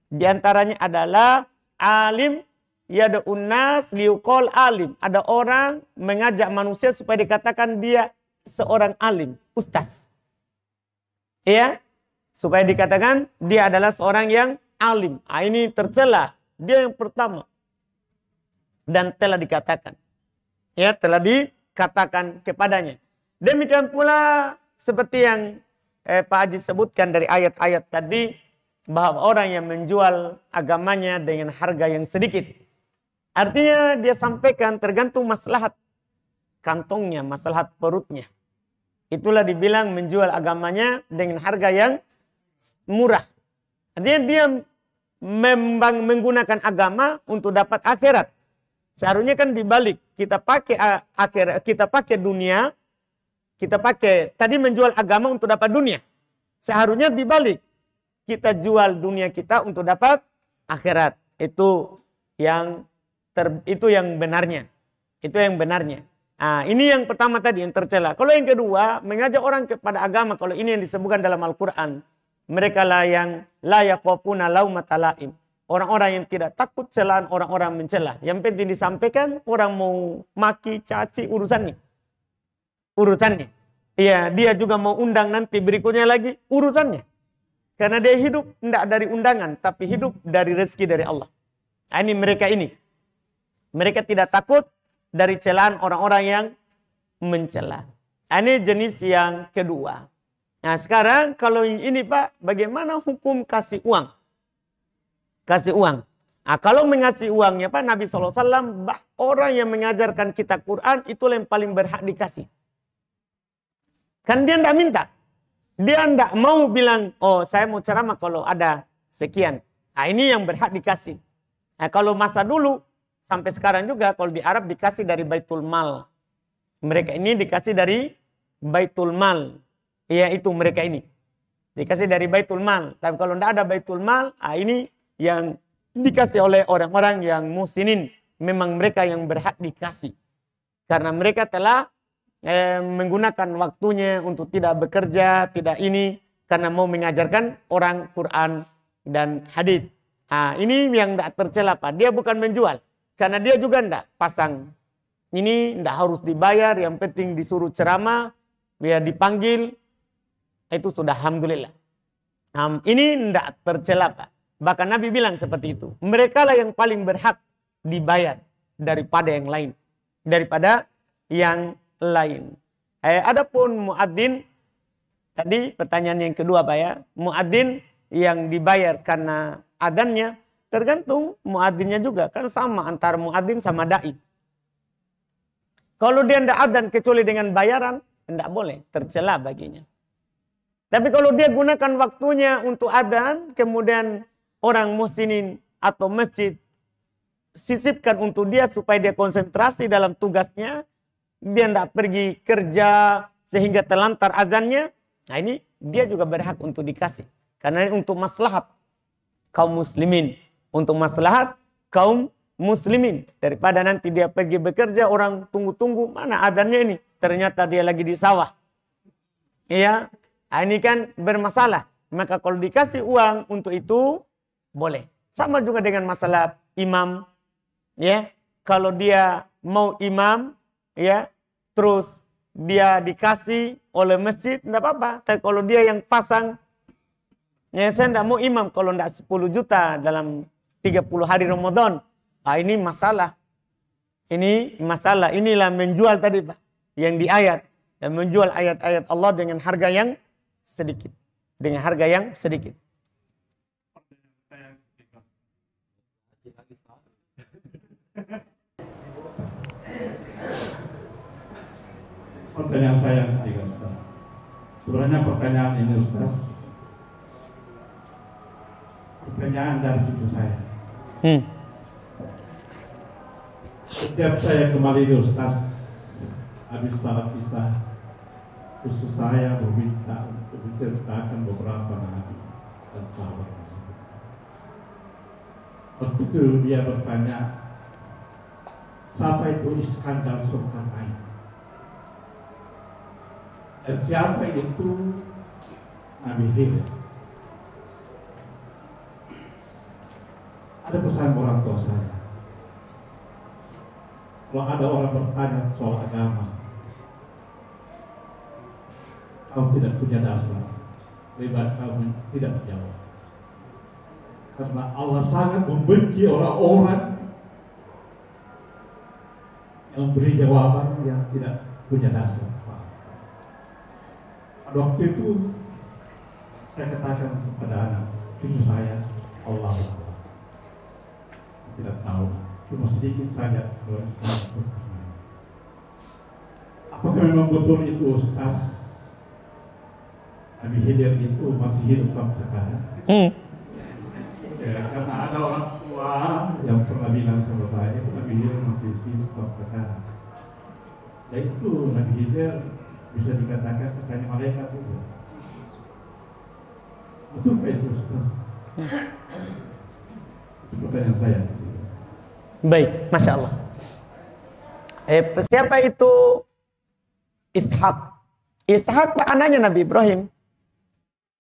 Di antaranya adalah alim yad'un nas liuqal alim. Ada orang mengajak manusia supaya dikatakan dia seorang alim, ustaz. Ya, supaya dikatakan dia adalah seorang yang alim. Ini tercela. Dia yang pertama. Dan telah dikatakan. Ya, telah dikatakan kepadanya. Demikian pula seperti yang Pak Haji sebutkan dari ayat-ayat tadi, bahwa orang yang menjual agamanya dengan harga yang sedikit. Artinya dia sampaikan tergantung maslahat kantongnya, maslahat perutnya. Itulah dibilang menjual agamanya dengan harga yang murah. Artinya dia menggunakan agama untuk dapat akhirat. Seharusnya kan dibalik. Kita pakai akhirat, kita pakai dunia, kita pakai tadi menjual agama untuk dapat dunia. Seharusnya dibalik. Kita jual dunia kita untuk dapat akhirat. Itu yang benarnya. Itu yang benarnya. Ini yang pertama tadi yang tercela. Kalau yang kedua, mengajak orang kepada agama. Kalau ini yang disebutkan dalam Al-Quran. Mereka lah yang la yaqafuna laumata laim. Orang-orang yang tidak takut celaan orang-orang mencela. Yang penting disampaikan, orang mau maki, caci, urusannya. Iya, dia juga mau undang nanti berikutnya lagi, urusannya. Karena dia hidup tidak dari undangan, tapi hidup dari rezeki dari Allah. Ini mereka ini. Mereka tidak takut dari celaan orang-orang yang mencela. Ini jenis yang kedua. Nah sekarang kalau ini Pak, bagaimana hukum kasih uang? Kasih uang. Kalau mengasih uangnya Pak, Nabi SAW, orang yang mengajarkan kita Quran, itulah yang paling berhak dikasih. Kan dia tidak minta. Dia tidak mau bilang, oh saya mau ceramah kalau ada sekian. Ini yang berhak dikasih. Kalau masa dulu, sampai sekarang juga kalau di Arab dikasih dari Baitul Mal. Mereka ini dikasih dari Baitul Mal. Iya itu mereka ini. Dikasih dari Baitul Mal. Tapi kalau tidak ada Baitul Mal, ini yang dikasih oleh orang-orang yang muslimin. Memang mereka yang berhak dikasih. Karena mereka telah menggunakan waktunya untuk tidak bekerja, tidak ini. Karena mau mengajarkan orang Quran dan hadits. Ini yang tidak tercela Pak. Dia bukan menjual. Karena dia juga tidak pasang. Ini tidak harus dibayar. Yang penting disuruh ceramah. Dia dipanggil. Itu sudah alhamdulillah. Ini tidak tercela Pak. Bahkan Nabi bilang seperti itu. Mereka lah yang paling berhak dibayar. Daripada yang lain. Daripada yang lain. Adapun muadzin. Tadi pertanyaan yang kedua Pak ya. Muadzin yang dibayar karena adhannya. tergantung muadzinnya juga. Kan sama antara muadzin sama dai. Kalau dia tidak adzan kecuali dengan bayaran, tidak boleh, tercela baginya. Tapi kalau dia gunakan waktunya untuk adzan, kemudian orang muslimin atau masjid sisipkan untuk dia supaya dia konsentrasi dalam tugasnya, dia tidak pergi kerja sehingga terlantar azannya, nah ini dia juga berhak untuk dikasih. Karena ini untuk maslahat kaum muslimin. Untuk maslahat kaum muslimin. Daripada nanti dia pergi bekerja, orang tunggu-tunggu, mana adanya ini? Ternyata dia lagi di sawah. Iya, ini kan bermasalah. Maka kalau dikasih uang untuk itu, boleh. Sama juga dengan masalah imam. Ya, kalau dia mau imam, ya, terus dia dikasih oleh masjid, tidak apa-apa. Tapi kalau dia yang pasang, ya saya tidak mau imam kalau tidak 10 juta dalam 30 hari Ramadan. Ah, ini masalah. Ini masalah. Inilah menjual tadi, Pak. Yang di ayat. Dan menjual ayat-ayat Allah dengan harga yang sedikit. Dengan harga yang sedikit. Pertanyaan saya ketiga, Ustaz. Sebenarnya pertanyaan ini, Ustaz, pertanyaan dari cucu saya. Setiap saya kembali di Ustaz, habis salat Isya, khusus saya meminta untuk menceritakan beberapa nabi dan sahabat tersebut. Waktu itu dia bertanya, siapa itu Iskandar Sulkarnain? Dan siapa itu Nabi Khidir? Ada pesan orang tua saya. Kalau ada orang bertanya soal agama, kamu tidak punya dasar, lebih baik kamu tidak menjawab. Karena Allah sangat membenci orang-orang yang beri jawaban yang tidak punya dasar. Pada waktu itu saya katakan kepada anak cucu saya, Allah tidak tahu, cuma sedikit saja. Apakah memang betul itu, Ustaz? Nabi Khidir itu masih hidup sampai sekarang? Ya, karena ada orang tua yang pernah bilang sama saya, Nabi Khidir masih hidup sampai sekarang. Ya itu Nabi Khidir bisa dikatakan katanya malaikat itu. Betul Pak itu, Ustaz? Itu pertanyaan saya. Baik, Masya Allah. Siapa itu Ishak? Ishak Pak anaknya Nabi Ibrahim.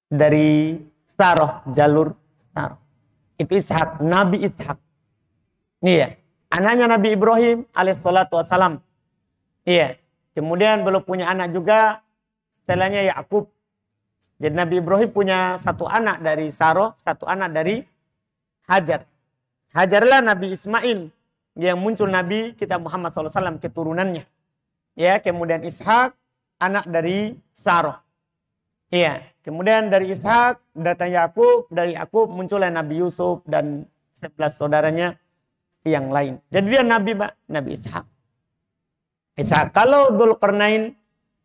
Dari Sarah, jalur Sarah. Itu Ishak, Nabi Ishak. Iya, anaknya Nabi Ibrahim alaihissalatu wassalam. Iya, kemudian belum punya anak juga, setelahnya Yakub. Jadi Nabi Ibrahim punya satu anak dari Sarah, satu anak dari Hajar. Hajarlah Nabi Ismail yang muncul Nabi kita Muhammad SAW keturunannya. Ya, kemudian Ishak anak dari Sarah. Iya, kemudian dari Ishak datang Yakub, dari Yakub muncullah Nabi Yusuf dan 11 saudaranya yang lain. Jadi dia Nabi, Pak, Nabi Ishak. Ishak. Kalau Dzulqarnain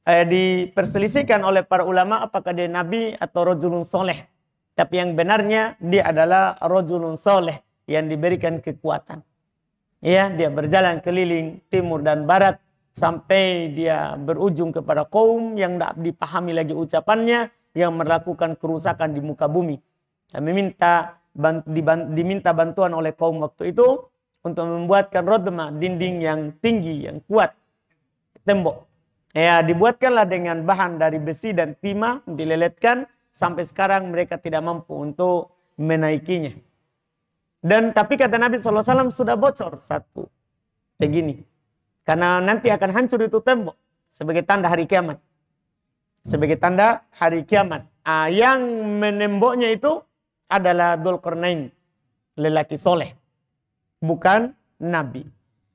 diperselisihkan oleh para ulama apakah dia nabi atau rajulun soleh. Tapi yang benarnya dia adalah rajulun soleh yang diberikan kekuatan. Ya, dia berjalan keliling timur dan barat sampai dia berujung kepada kaum yang tidak dipahami lagi ucapannya, yang melakukan kerusakan di muka bumi. Dan diminta bantuan oleh kaum waktu itu untuk membuatkan rodma, dinding yang tinggi, yang kuat, tembok. Ya, dibuatkanlah dengan bahan dari besi dan timah, dileletkan, sampai sekarang mereka tidak mampu untuk menaikinya. Dan tapi kata Nabi SAW sudah bocor satu segini. Karena nanti akan hancur itu tembok sebagai tanda hari kiamat. Sebagai tanda hari kiamat. Yang menemboknya itu adalah Dzulqarnain, lelaki soleh, bukan nabi.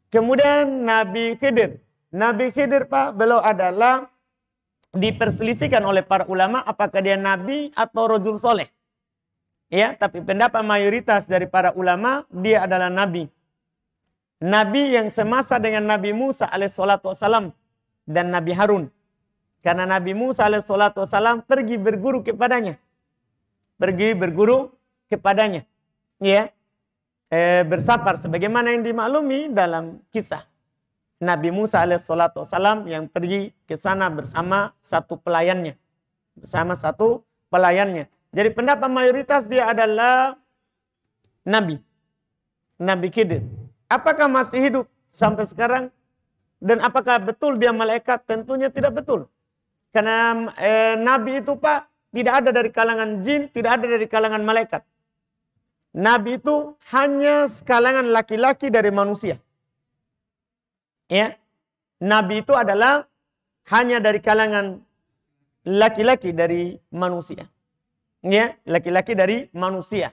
Kemudian Nabi Khidir. Nabi Khidir, Pak, beliau adalah diperselisihkan oleh para ulama apakah dia nabi atau rajul soleh. Ya, tapi pendapat mayoritas dari para ulama, dia adalah nabi. Nabi yang semasa dengan Nabi Musa alaihissalatu wassalam dan Nabi Harun. Karena Nabi Musa alaihissalatu wassalam pergi berguru kepadanya. Pergi berguru kepadanya. Ya. Bersafar sebagaimana yang dimaklumi dalam kisah Nabi Musa alaihissalatu wassalam yang pergi ke sana bersama satu pelayannya. Jadi pendapat mayoritas dia adalah nabi. Nabi Khidir. Apakah masih hidup sampai sekarang? Dan apakah betul dia malaikat? Tentunya tidak betul. Karena nabi itu Pak tidak ada dari kalangan jin, tidak ada dari kalangan malaikat. Nabi itu hanya kalangan laki-laki dari manusia. Ya. Nabi itu adalah hanya dari kalangan laki-laki dari manusia. Ya, laki-laki dari manusia.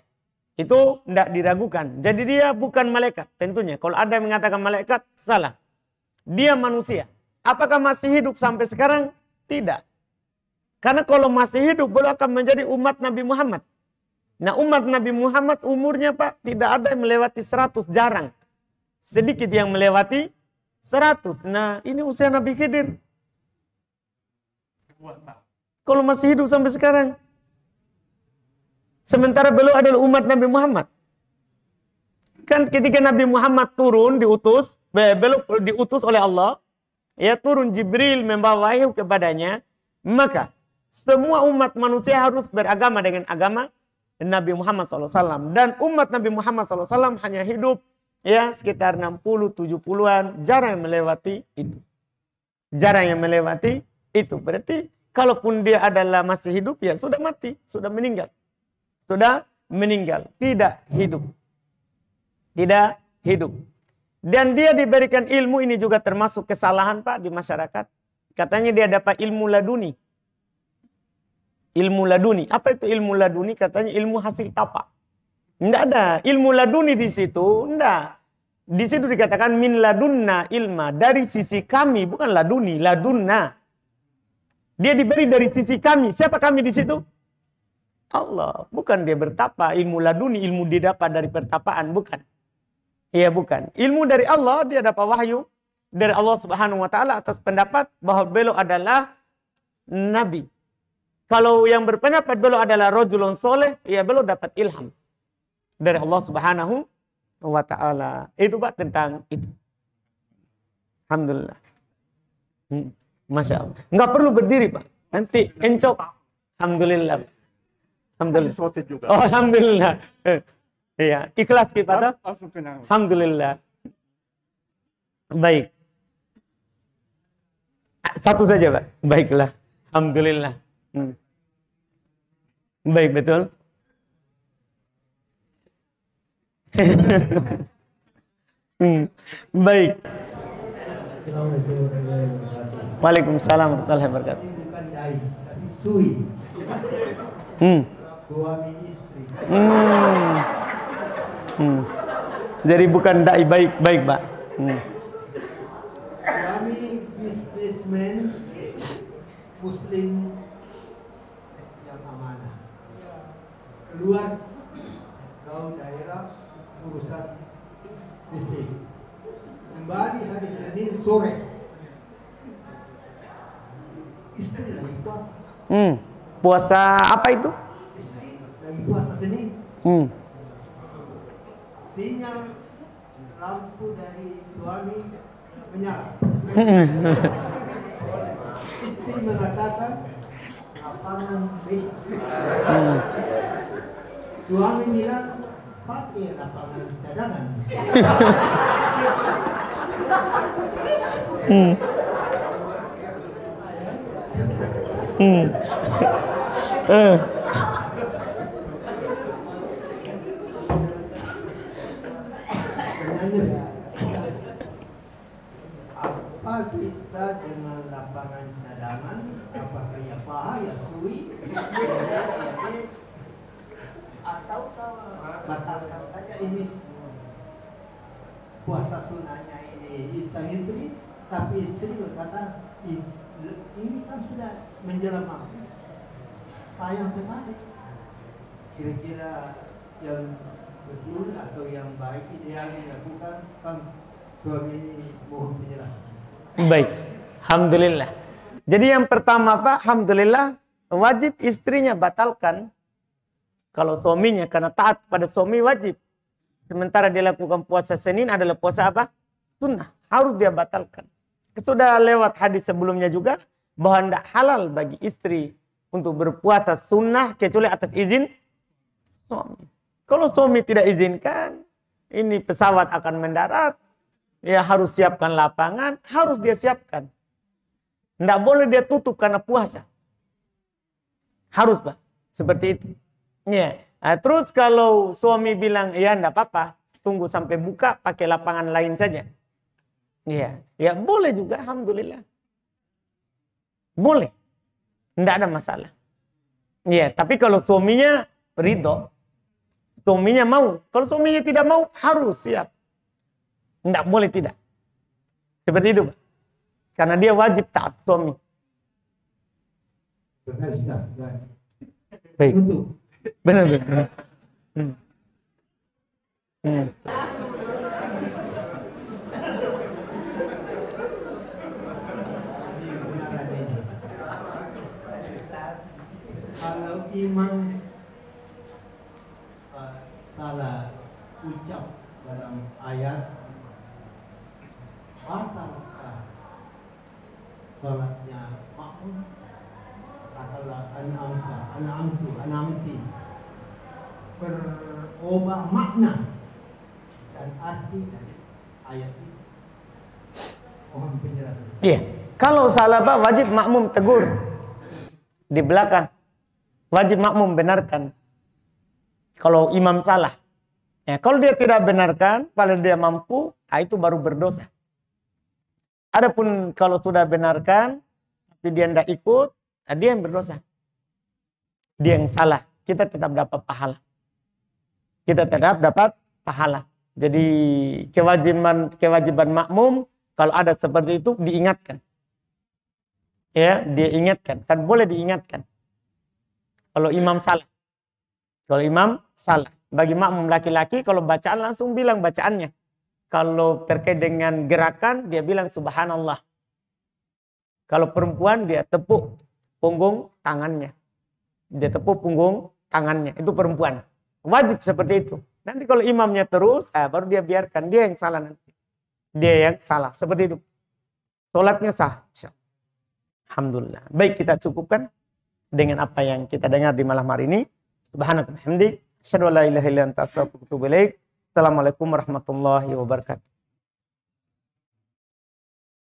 Itu tidak diragukan. Jadi dia bukan malaikat tentunya. Kalau ada yang mengatakan malaikat, salah. Dia manusia. Apakah masih hidup sampai sekarang? Tidak. Karena kalau masih hidup, beliau akan menjadi umat Nabi Muhammad. Nah, umat Nabi Muhammad umurnya Pak tidak ada yang melewati 100, jarang. Sedikit yang melewati 100. Nah, ini usia Nabi Khidir. Kalau masih hidup sampai sekarang. Sementara beliau adalah umat Nabi Muhammad. Kan ketika Nabi Muhammad turun diutus, beliau diutus oleh Allah, ya turun Jibril membawa wahyu kepadanya, maka semua umat manusia harus beragama dengan agama Nabi Muhammad SAW. Dan umat Nabi Muhammad SAW hanya hidup ya sekitar 60-70-an. Jarang yang melewati itu. Jarang yang melewati itu. Berarti kalaupun dia adalah masih hidup, ya sudah mati. Sudah meninggal. Sudah meninggal. Tidak hidup. Tidak hidup. Dan dia diberikan ilmu, ini juga termasuk kesalahan Pak di masyarakat. Katanya dia dapat ilmu laduni. Ilmu laduni. Apa itu ilmu laduni? Katanya ilmu hasil tapak. Tidak ada. Ilmu laduni di situ. Tidak. Di situ dikatakan min ladunna ilma. Dari sisi kami. Bukan laduni. Ladunna. Dia diberi dari sisi kami. Siapa kami di situ? Allah. Bukan dia bertapa. Ilmu laduni. Ilmu dia dapat dari pertapaan. Bukan. Iya bukan. Ilmu dari Allah. Dia dapat wahyu. Dari Allah subhanahu wa ta'ala. Atas pendapat bahwa beliau adalah nabi. Kalau yang berpendapat beliau adalah rajulun soleh, ya beliau dapat ilham dari Allah Subhanahu wa ta'ala. Itu Pak tentang itu. Alhamdulillah. Masya Allah. Nggak perlu berdiri Pak. Nanti encok. Alhamdulillah. Alhamdulillah. Oh, alhamdulillah. Iya, ikhlas kita. Alhamdulillah. Baik. Satu saja Pak. Baiklah. Alhamdulillah. Baik, betul. Baik. Waalaikumsalam warahmatullahi wabarakatuh. Suami istri. Jadi bukan dai baik-baik, Pak. Suami businessman Muslim yang amanah. Keluar gaul daerah urusan bisnis. Kembali hari Senin sore. Istri lagi puasa. Puasa apa itu? Istri lagi puasa Senin. Sinyal lampu dari suami menyala. Istri mengatakan lapangan B. Suami bilang pakai lapangan cadangan. Apa bisa dengan lapangan cadangan? Apakah ya paha, ya sui, atau batalkan saja ini puasa sunnahnya ini istri istri, tapi istri berkata ini kan sudah menjelang maghrib, sayang sekali kira-kira yang betul atau yang baik ideal dilakukan sang suami ini, mohon penjelasan. Baik, alhamdulillah. Jadi yang pertama Pak, alhamdulillah wajib istrinya batalkan kalau suaminya, karena taat pada suami wajib. Sementara dia lakukan puasa Senin adalah puasa apa? Sunnah, harus dia batalkan. Sudah lewat hadis sebelumnya juga bahwa tidak halal bagi istri untuk berpuasa sunnah kecuali atas izin suami. Kalau suami tidak izinkan, ini pesawat akan mendarat, ya harus siapkan lapangan, harus dia siapkan. Tidak boleh dia tutup karena puasa. Harus Pak, seperti itu. Ya. Nah, terus kalau suami bilang, ya tidak apa-apa, tunggu sampai buka, pakai lapangan lain saja. Ya, ya boleh juga, alhamdulillah. Boleh, tidak ada masalah. Ya, tapi kalau suaminya ridho, suaminya mau. Kalau suaminya tidak mau, harus siap. Tidak boleh tidak. Seperti itu, Pak. Karena dia wajib taat suami. Baik. Benar, benar. Kalau imam salah ucap dalam ayat, apakah salatnya makmum atau an'amti berubah makna dan arti dari ayat itu? Mohon penjelasan. Iya, kalau salah Pak wajib makmum tegur di belakang. Wajib makmum benarkan. Kalau imam salah. Ya, kalau dia tidak benarkan, kalau dia mampu, itu baru berdosa. Adapun kalau sudah benarkan, tapi dia tidak ikut, dia yang berdosa. Dia yang salah. Kita tetap dapat pahala. Kita tetap dapat pahala. Jadi kewajiban makmum, kalau ada seperti itu, diingatkan. Ya, dia ingatkan. Kan boleh diingatkan. Kalau imam salah. Kalau imam salah. Bagi makmum laki-laki, kalau bacaan langsung bilang bacaannya. Kalau terkait dengan gerakan, dia bilang subhanallah. Kalau perempuan, dia tepuk punggung tangannya. Dia tepuk punggung tangannya. Itu perempuan. Wajib seperti itu. Nanti kalau imamnya terus, baru dia biarkan. Dia yang salah nanti. Dia yang salah. Seperti itu. Sholatnya sah. Alhamdulillah. Baik, kita cukupkan dengan apa yang kita dengar di malam hari ini. Subhanaka wa bihamdik, asyhadu an la ilaha illa anta astaghfiruka wa atubu ilaik. Assalamualaikum warahmatullahi wabarakatuh.